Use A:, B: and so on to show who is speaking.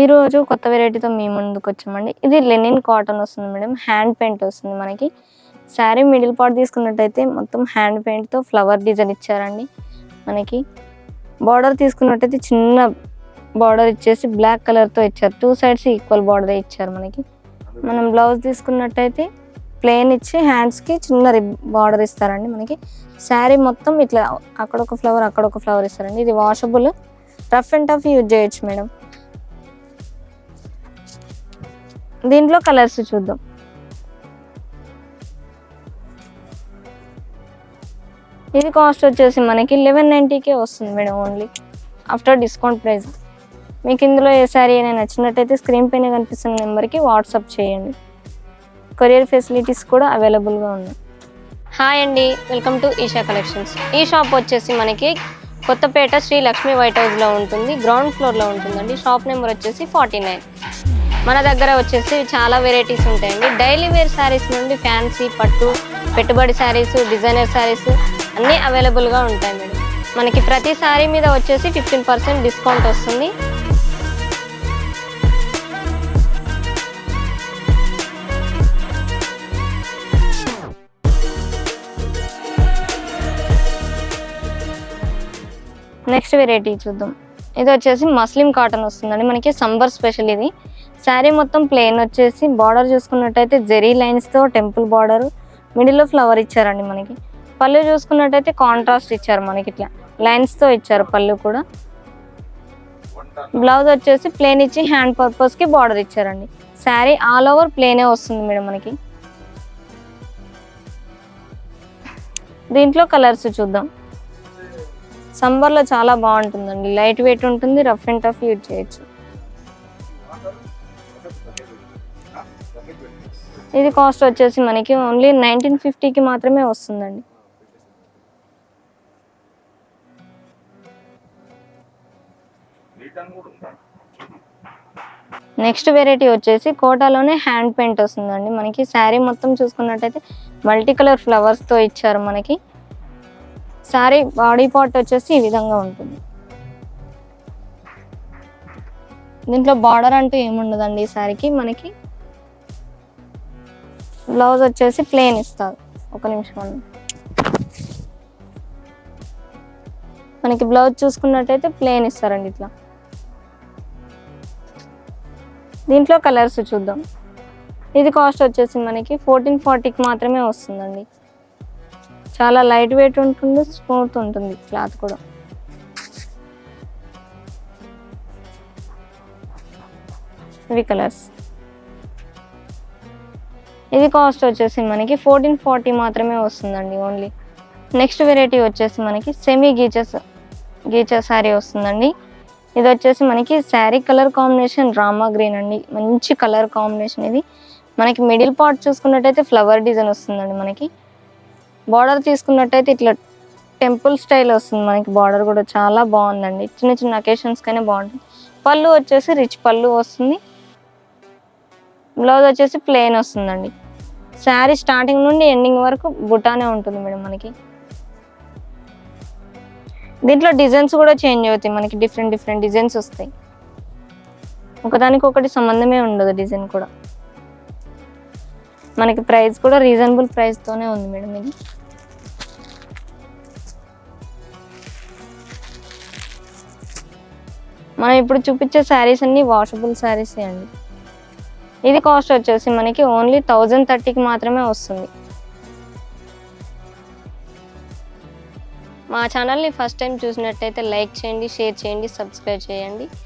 A: ఈరోజు కొత్త వెరైటీతో మీ ముందుకు వచ్చామండి. ఇది లెనిన్ కాటన్ వస్తుంది మేడం. హ్యాండ్ పెయింట్ వస్తుంది మనకి. శారీ మిడిల్ పార్ట్ తీసుకున్నట్టయితే మొత్తం హ్యాండ్ పెయింట్తో ఫ్లవర్ డిజైన్ ఇచ్చారండి. మనకి బార్డర్ తీసుకున్నట్టయితే చిన్న బార్డర్ ఇచ్చేసి బ్లాక్ కలర్తో ఇచ్చారు. 2 సైడ్స్ ఈక్వల్ బార్డర్ ఇచ్చారు మనకి. మనం బ్లౌజ్ తీసుకున్నట్టయితే ప్లెయిన్ ఇచ్చి హ్యాండ్స్కి చిన్న బార్డర్ ఇస్తారండి మనకి. శారీ మొత్తం ఇట్లా అక్కడొక ఫ్లవర్ అక్కడొక ఫ్లవర్ ఇస్తారండి. ఇది washable, rough and tough use చేయొచ్చు మేడం. దీంట్లో కలర్స్ చూద్దాం. ఇది కాస్ట్ వచ్చేసి మనకి 1190కే వస్తుంది madam, only after discount price. మీకు ఇందులో ఏ శారీ అయినా నచ్చినట్టయితే స్క్రీన్ పైన కనిపిస్తున్న నెంబర్కి వాట్సాప్ చేయండి. కొరియర్ ఫెసిలిటీస్ కూడా అవైలబుల్గా ఉన్నాయి. హాయ్ అండి, వెల్కమ్ టు ఈషా కలెక్షన్స్. ఈ షాప్ వచ్చేసి మనకి కొత్తపేట శ్రీ లక్ష్మీ వైట్ హౌస్లో ఉంటుంది. గ్రౌండ్ ఫ్లోర్లో ఉంటుందండి. షాప్ నెంబర్ వచ్చేసి 49. మన దగ్గర వచ్చేసి చాలా వెరైటీస్ ఉంటాయండి. డైలీ వేర్ శారీస్ నుండి ఫ్యాన్సీ, పట్టు, పెట్టుబడి శారీస్, డిజైనర్ శారీస్ అన్నీ అవైలబుల్గా ఉంటాయి మేడం. మనకి ప్రతి శారీ మీద వచ్చేసి 15% డిస్కౌంట్ వస్తుంది. నెక్స్ట్ వెరైటీ చూద్దాం. ఇది వచ్చేసి మస్లిం కాటన్ వస్తుందండి మనకి. సంబర్ స్పెషల్ ఇది. శారీ మొత్తం ప్లెయిన్ వచ్చేసి బార్డర్ చూసుకున్నట్టయితే జెరీ లైన్స్తో టెంపుల్ బార్డర్, మిడిల్లో ఫ్లవర్ ఇచ్చారండి మనకి. పళ్ళు చూసుకున్నట్టయితే కాంట్రాస్ట్ ఇచ్చారు మనకి, ఇట్లా లైన్స్తో ఇచ్చారు పళ్ళు కూడా. బ్లౌజ్ వచ్చేసి ప్లెయిన్ ఇచ్చి హ్యాండ్ పర్పస్కి బార్డర్ ఇచ్చారండి. శారీ ఆల్ ఓవర్ ప్లెయినే వస్తుంది మేడం మనకి. దీంట్లో కలర్స్ చూద్దాం. సంబర్లో చాలా బాగుంటుందండి. లైట్ వెయిట్ ఉంటుంది, రఫ్ అండ్ టఫ్ యూజ్ చేయొచ్చు. ఇది కాస్ట్ వచ్చేసి మనకి ఓన్లీ 1950కి మాత్రమే వస్తుందండి. నెక్స్ట్ వెరైటీ వచ్చేసి కోటాలోనే హ్యాండ్ పెయింట్ వస్తుందండి మనకి. శారీ మొత్తం చూసుకున్నట్టయితే మల్టీ కలర్ ఫ్లవర్స్తో ఇచ్చారు మనకి. శారీ బాడీ పార్ట్ వచ్చేసి ఈ విధంగా ఉంటుంది. దీంట్లో బార్డర్ అంటూ ఏముండదండి ఈ శారీకి. మనకి బ్లౌజ్ వచ్చేసి ప్లెయిన్ ఇస్తారు. ఒక నిమిషం అండి. మనకి బ్లౌజ్ చూసుకున్నట్టయితే ప్లెయిన్ ఇస్తారండి ఇట్లా. దీంట్లో కలర్స్ చూద్దాం. ఇది కాస్ట్ వచ్చేసి మనకి 1440కి మాత్రమే వస్తుందండి. చాలా లైట్ వెయిట్ ఉంటుంది, స్మూత్ ఉంటుంది క్లాత్ కూడా. ఇవి కలర్స్. ఇది కాస్ట్ వచ్చేసి మనకి 1440 మాత్రమే వస్తుందండి ఓన్లీ. నెక్స్ట్ వెరైటీ వచ్చేసి మనకి సెమీ గీచా శారీ వస్తుందండి. ఇది వచ్చేసి మనకి sari colour combination Rama green అండి. మంచి కలర్ కాంబినేషన్ ఇది. మనకి మిడిల్ పార్ట్ చూసుకున్నట్టయితే ఫ్లవర్ డిజైన్ వస్తుందండి మనకి. బార్డర్ తీసుకున్నట్టయితే ఇట్లా టెంపుల్ స్టైల్ వస్తుంది మనకి. బార్డర్ కూడా చాలా బాగుందండి. చిన్న చిన్న అకేషన్స్కైనా బాగుంటుంది. పళ్ళు వచ్చేసి రిచ్ పళ్ళు వస్తుంది. బ్లౌజ్ వచ్చేసి ప్లెయిన్ వస్తుందండి. శారీ స్టార్టింగ్ నుండి ఎండింగ్ వరకు బుటానే ఉంటుంది మేడం మనకి. దీంట్లో డిజైన్స్ కూడా చేంజ్ అవుతాయి మనకి. డిఫరెంట్ డిజైన్స్ వస్తాయి. ఒకదానికి ఒకటి సంబంధమే ఉండదు డిజైన్ కూడా. మనకి ప్రైస్ కూడా రీజనబుల్ ప్రైస్తోనే ఉంది మేడం ఇది. మనం ఇప్పుడు చూపించే శారీస్ అన్ని వాషబుల్ శారీస్ అండి. ఇది కాస్ట్ వచ్చేసి మనకి ఓన్లీ 1030కి మాత్రమే వస్తుంది. మా ఛానల్ని ఫస్ట్ టైం చూసినట్టయితే లైక్ చేయండి, షేర్ చేయండి, సబ్స్క్రైబ్ చేయండి.